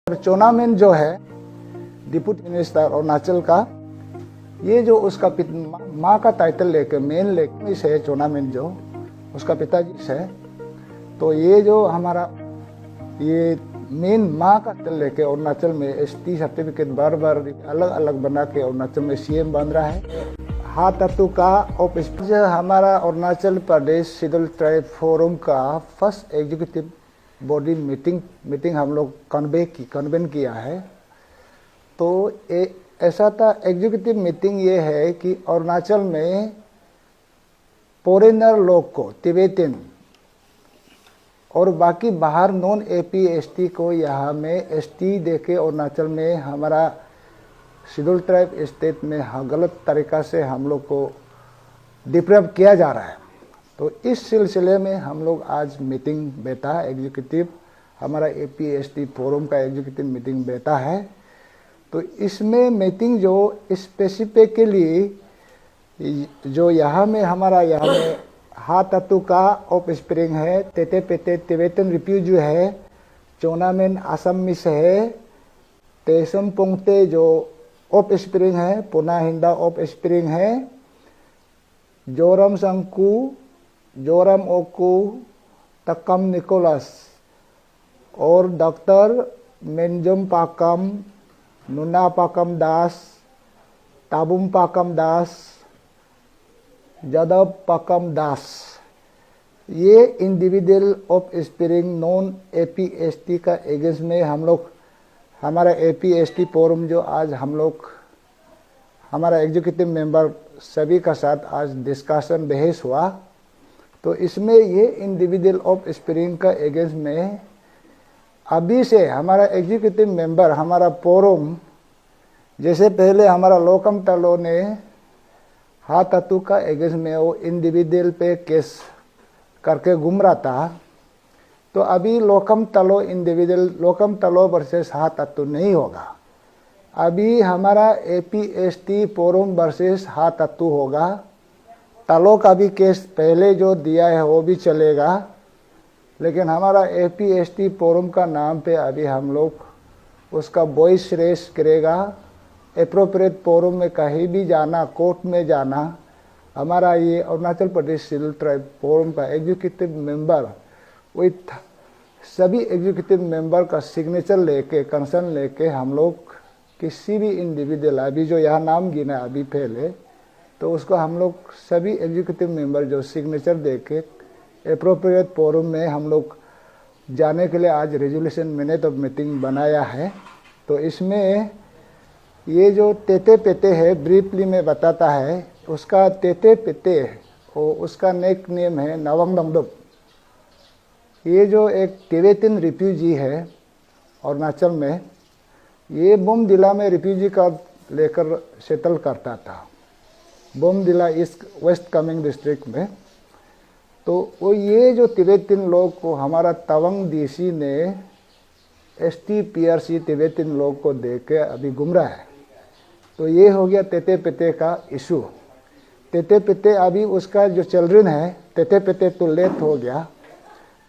चोनामेन जो है deputy minister Arunachal का, ये जो उसका माँ का टाइटल लेके मेन लेके से चोनामेन जो उसका पिताजी से, तो ये जो हमारा ये मेन माँ का टाइटल लेके अरुणाचल में एसटी सर्टिफिकेट बार बार अलग अलग बना के अरुणाचल में सीएम बन रहा है। हाथातू का ऑफिस हमारा Arunachal Pradesh schedule tribe forum का फर्स्ट एग्जीक्यूटिव बॉडी मीटिंग हम लोग कन्वेन किया है। तो ऐसा था, एग्जीक्यूटिव मीटिंग ये है कि अरुणाचल में फॉरेनर लोग को, तिब्बतन और बाकी बाहर नॉन एपी एसटी को यहाँ में एसटी देके अरुणाचल में हमारा शेड्यूल ट्राइब स्टेट में गलत तरीका से हम लोग को डिप्राइव किया जा रहा है। तो इस सिलसिले में हम लोग आज मीटिंग बैठा, एग्जीक्यूटिव हमारा एपीएसटी फोरम का एग्जीक्यूटिव मीटिंग बैठा है। तो इसमें मीटिंग जो स्पेसिफिकली जो यहाँ में हमारा यहाँ में हाथातू का ऑफ स्प्रिंग है, तेते पेते तिब्बतन रिफ्यूजी है, चोनामेन असमिस है, तेसम पोंगते जो ऑफ स्प्रिंग है, पुना हिंदा ऑफ स्प्रिंग है, जोरम संकू, जोरम ओकू, तक्कम निकोलस और डॉक्टर मेंजम पाकम, नुना पाकम दास, ताबुम पाकम दास, जादव पाकम दास, ये individual of spring non APST का एगेंस्ट में हम लोग हमारा एपीएसटी फोरम जो आज हम लोग हमारा एग्जीक्यूटिव मेंबर सभी का साथ आज डिस्कशन बहस हुआ। तो इसमें ये इंडिविजुअल ऑफ स्प्रिंग का एगेंस्ट में अभी से हमारा एग्जीक्यूटिव मेंबर हमारा फोरम, जैसे पहले हमारा लोकम तलो ने हाथातू का एगेंस्ट में वो इंडिविजुअल पे केस करके घूम रहा था, तो अभी लोकम तलो इंडिविजुअल लोकम तलो वर्सेस हाथातू नहीं होगा। अभी हमारा एपीएसटी फोरम वर्सेस हाथातू होगा। तलो का भी केस पहले जो दिया है वो भी चलेगा, लेकिन हमारा एपीएसटी फोरम का नाम पे अभी हम लोग उसका वॉइस रेस करेगा। एप्रोप्रिएट फोरम में कहीं भी जाना, कोर्ट में जाना, हमारा ये Arunachal Pradesh schedule tribe forum का एग्जीक्यूटिव मेंबर विथ सभी एग्जीक्यूटिव मेंबर का सिग्नेचर लेके, कंसर्न लेके हम लोग किसी भी इंडिविजुअल अभी जो यहाँ नाम गिना अभी पहले, तो उसको हम लोग सभी एग्जीक्यूटिव मेंबर जो सिग्नेचर देके एप्रोप्रिएट फोरम में हम लोग जाने के लिए आज रेजोल्यूशन मिनट ऑफ मीटिंग बनाया है। तो इसमें ये जो तेते पेते है, ब्रीफली में बताता है, उसका तेते पेते वो उसका नेक नेम है नवंगडंगडुप। ये जो एक तिब्बतन रिफ्यूजी है अरुणाचल में, ये बोमडिला में रिफ्यूजी का लेकर सेटल करता था, Bomdila east west Kameng district में। तो वो ये जो तिब्बतन लोग को हमारा तवांग डीसी ने एसटी पीआरसी तिब्बतन लोग को दे के अभी घूम रहा है। तो ये हो गया तेते पेते का इशू। तेते पेते अभी उसका जो चिल्ड्रन है, तेते पेते तो लेट हो गया।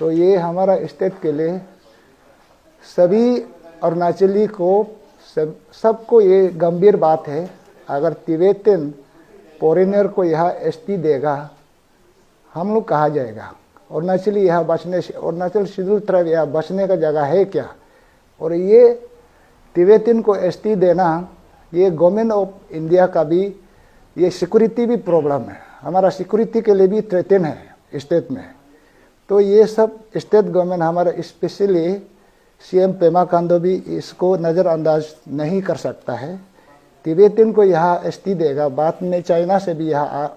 तो ये हमारा स्टेट के लिए सभी अरुणाचली को सबको ये गंभीर बात है। अगर तिब्बतन फॉरेनर को यहाँ एसटी देगा, हम लोग कहाँ जाएगा? अरुणाचली यहाँ बचने से, अरुणाचल शेड्यूल ट्राइब यहाँ बचने का जगह है क्या? और ये तिब्बतन को एसटी देना, ये गवर्नमेंट ऑफ इंडिया का भी ये सिक्योरिटी भी प्रॉब्लम है, हमारा सिक्योरिटी के लिए भी थ्रेटन है स्टेट में। तो ये सब स्टेट गवर्नमेंट हमारा स्पेशली सीएम पेमा खांडू भी इसको नज़रअंदाज नहीं कर सकता है। तिब्बतन को यहाँ एसटी देगा, बाद में चाइना से भी यहाँ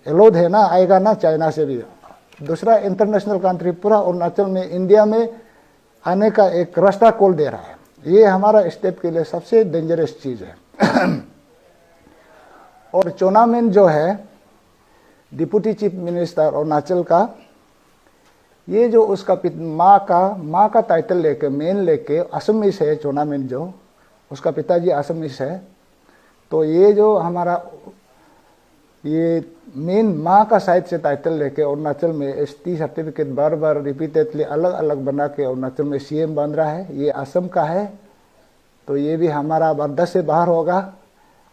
एलोड है ना, आएगा ना चाइना से भी, दूसरा इंटरनेशनल कंट्री पूरा अरुणाचल में इंडिया में आने का एक रास्ता खोल दे रहा है। ये हमारा स्टेट के लिए सबसे डेंजरस चीज़ है। और चोनामेन जो है डिप्टी चीफ मिनिस्टर अरुणाचल का, ये जो उसका माँ का टाइटल लेके मेन लेके असमिस है, चोनामेन जो उसका पिताजी असमिस है। तो ये जो हमारा ये मेन माँ का साइड से टाइटल लेके अरुणाचल में एसटी सर्टिफिकेट बार बार रिपीटेडली अलग अलग बना के अरुणाचल में सीएम बन रहा है। ये असम का है, तो ये भी हमारा बर्दाश्त से बाहर होगा,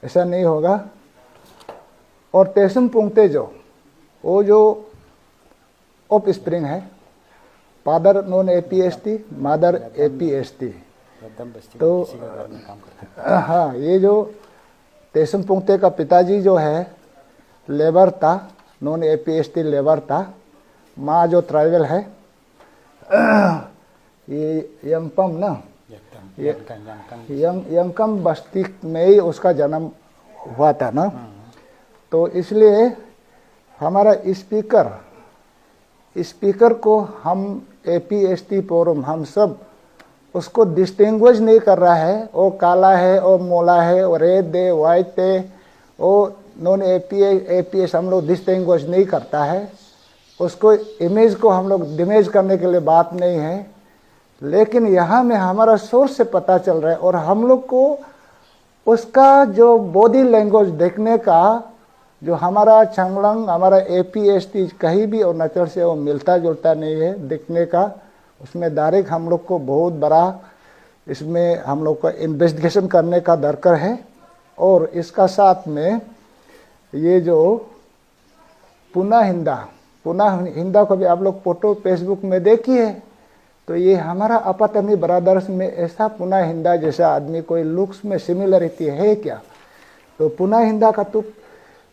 ऐसा नहीं होगा। और तेसम पुंगते जो वो जो ऑफ स्प्रिंग है, father non APST, mother APST, तो हाँ ये जो तेसम पुंगते का पिताजी जो है लेबर था, नॉन APST लेबर था, माँ जो ट्राइबल है ये यंगपम ना, यंगकम बस्ती में ही उसका जन्म हुआ था ना। तो इसलिए हमारा स्पीकर को हम APST फोरम हम सब उसको डिस्टिंग्विश नहीं कर रहा है, वो काला है, वो मोला है, वो रेड है, वाइट है, वो नॉन APS हम लोग डिस्टिंग्विश नहीं करता है। उसको इमेज को हम लोग डिमेज करने के लिए बात नहीं है, लेकिन यहाँ में हमारा सोर्स से पता चल रहा है और हम लोग को उसका जो बॉडी लैंग्वेज देखने का जो हमारा छंगलंग, हमारा APST कहीं भी अरुणाचल से वो मिलता जुलता नहीं है दिखने का। उसमें डायरेक्ट हम लोग को बहुत बड़ा इसमें हम लोग को इन्वेस्टिगेशन करने का दरकार है। और इसका साथ में ये जो पुना हिंदा को भी आप लोग फोटो फेसबुक में देखिए, तो ये हमारा अपातनी ब्रदर्स में ऐसा पुना हिंदा जैसा आदमी कोई लुक्स में सिमिलरिटी है क्या? तो पुना हिंदा का तो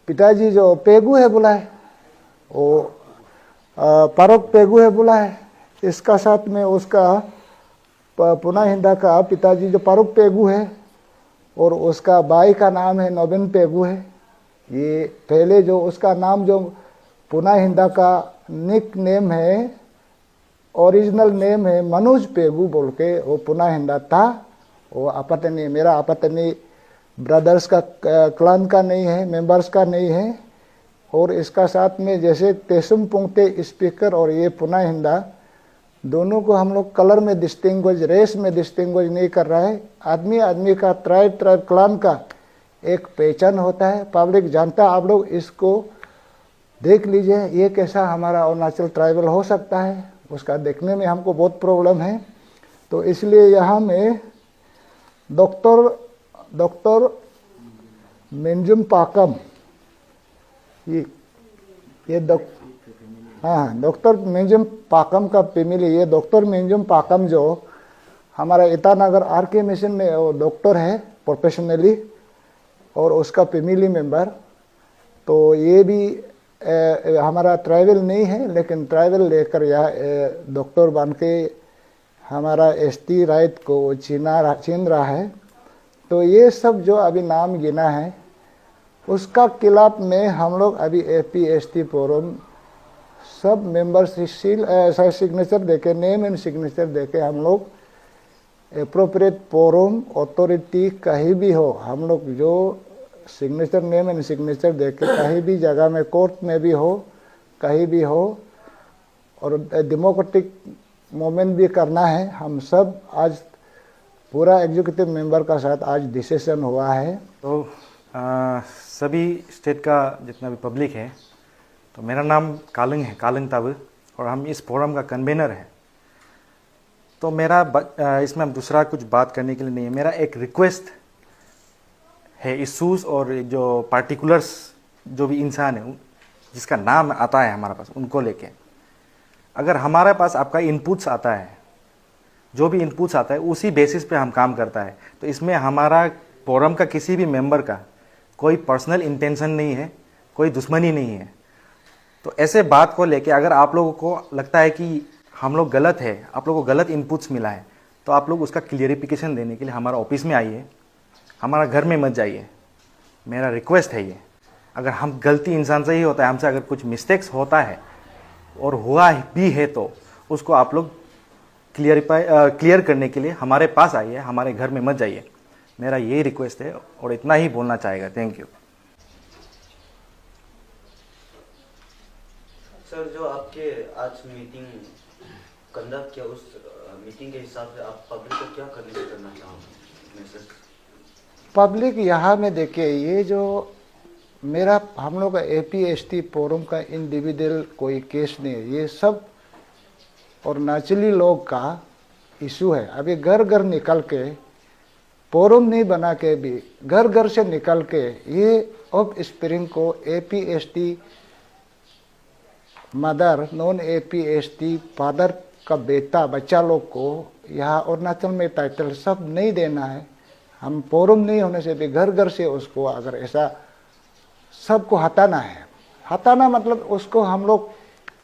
पिताजी जो पेगू है बोला है, वो पारोक पेगू है बोला है। इसका साथ में उसका पुना हिंदा का पिताजी जो पारोक पेगू है और उसका भाई का नाम है नोबिन पेगू है। ये पहले जो उसका नाम जो पुना हिंदा का निक नेम है, ओरिजिनल नेम है मनोज पेगू बोल के, वो पुना हिंदा था। वो अपतनी मेरा अपतनी ब्रदर्स का क्लान का नहीं है, मेंबर्स का नहीं है। और इसका साथ में जैसे तेसुम पुंगते स्पीकर और ये पुना हिंदा दोनों को हम लोग कलर में डिस्टिंग्विश, रेस में डिस्टिंग्विश नहीं कर रहा है। आदमी आदमी का ट्राइब क्लान का एक पहचान होता है, पब्लिक जानता। आप लोग इसको देख लीजिए, ये कैसा हमारा अरुणाचल ट्राइबल हो सकता है, उसका देखने में हमको बहुत प्रॉब्लम है। तो इसलिए यहाँ में डॉक्टर मिंजुम पाकम, ये डॉक्टर मिंजुम पाकम का फैमिली, ये डॉक्टर मिंजुम पाकम जो हमारा ईटानगर RK मिशन में वो डॉक्टर है प्रोफेशनली, और उसका फैमिली मेंबर। तो ये भी हमारा ट्राइबल नहीं है, लेकिन ट्राइबल लेकर यहाँ डॉक्टर बन के हमारा ST राइट को छीन रहा है। तो ये सब जो अभी नाम गिना है उसका खिलाफ में हम लोग अभी APST फोरम सब मेंबर्स सिग्नेचर देके, नेम एंड सिग्नेचर देके हम लोग एप्रोप्रिएट फोरम अथॉरिटी कहीं भी हो, हम लोग जो सिग्नेचर नेम एंड सिग्नेचर देके कहीं भी जगह में, कोर्ट में भी हो, कहीं भी हो, और डेमोक्रेटिक मूवमेंट भी करना है। हम सब आज पूरा एग्जीक्यूटिव मेंबर का साथ आज डिसीजन हुआ है। तो सभी स्टेट का जितना भी पब्लिक है, तो मेरा नाम कालंग है, कालंग ताब, और हम इस फोरम का कन्वेनर है। तो मेरा इसमें हम दूसरा कुछ बात करने के लिए नहीं है, मेरा एक रिक्वेस्ट है इशूज़ और जो पार्टिकुलर्स जो भी इंसान है जिसका नाम आता है हमारे पास, उनको लेके अगर हमारे पास आपका इनपुट्स आता है, जो भी इनपुट्स आता है उसी बेसिस पे हम काम करता है। तो इसमें हमारा फोरम का किसी भी मेंबर का कोई पर्सनल इंटेंशन नहीं है, कोई दुश्मनी नहीं है। तो ऐसे बात को लेके अगर आप लोगों को लगता है कि हम लोग गलत है, आप लोगों को गलत इनपुट्स मिला है, तो आप लोग उसका क्लियरिफिकेशन देने के लिए हमारा ऑफिस में आइए, हमारा घर में मत जाइए। मेरा रिक्वेस्ट है ये, अगर हम गलती इंसान से ही होता है, हमसे अगर कुछ मिस्टेक्स होता है और हुआ भी है तो उसको आप लोग क्लियर करने के लिए हमारे पास आइए, हमारे घर में मत जाइए। मेरा यही रिक्वेस्ट है और इतना ही बोलना चाहेगा। Thank you sir. जो आपके आज मीटिंग कंडक्ट किया, उस मीटिंग के हिसाब से आप पब्लिक को क्या करना चाहोगे मैसेज? पब्लिक यहाँ में देखिए, ये जो मेरा हम लोग का APST फोरम का इंडिविजुअल कोई केस नहीं है, ये सब और नेचुरली लोग का इशू है। अभी घर घर निकल के फोरम नहीं बना के भी घर घर से निकल के ये ऑफ स्प्रिंग को APST mother non APST father का बेटा बच्चा लोग को यहाँ अरुणाचल में टाइटल सब नहीं देना है। हम फोरम नहीं होने से भी घर घर से उसको अगर ऐसा सबको हटाना है, हटाना मतलब उसको हम लोग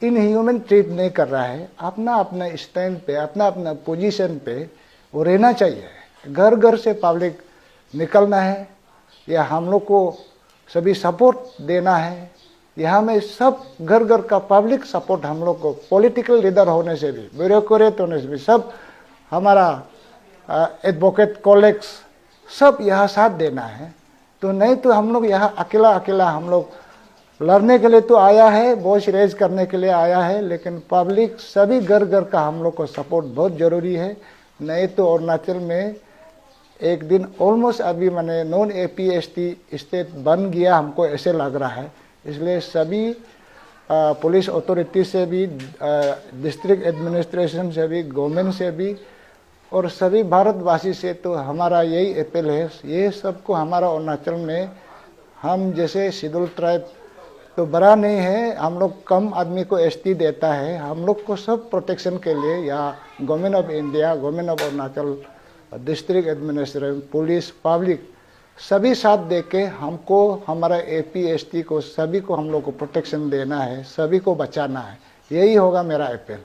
इनह्यूमन ट्रीट नहीं कर रहा है, अपना अपना स्टैंड पे अपना अपना पोजीशन पे वो रहना चाहिए। घर घर से पब्लिक निकलना है या हम लोग को सभी सपोर्ट देना है। यहाँ में सब घर घर का पब्लिक सपोर्ट हम लोग को पॉलिटिकल लीडर होने से भी ब्यूरोक्रेट होने से भी सब हमारा एडवोकेट कॉलेग्स सब यहाँ साथ देना है। तो नहीं तो हम लोग यहाँ अकेला अकेला हम लोग लड़ने के लिए तो आया है, वॉइस रेज करने के लिए आया है, लेकिन पब्लिक सभी घर घर का हम लोग को सपोर्ट बहुत ज़रूरी है। नहीं तो अरुणाचल में एक दिन ऑलमोस्ट अभी मैंने नॉन APST स्टेट बन गया हमको ऐसे लग रहा है। इसलिए सभी पुलिस अथॉरिटी से भी डिस्ट्रिक्ट एडमिनिस्ट्रेशन से भी गवर्नमेंट से भी और सभी भारतवासी से तो हमारा यही अपील है, ये सबको हमारा अरुणाचल में हम जैसे शेड्यूल ट्राइब तो बड़ा नहीं है, हम लोग कम आदमी को ST देता है, हम लोग को सब प्रोटेक्शन के लिए या government of India, government of Arunachal, district administration, police, public सभी साथ दे के हमको हमारा APST को सभी को हम लोग को प्रोटेक्शन देना है, सभी को बचाना है। यही होगा मेरा अपील।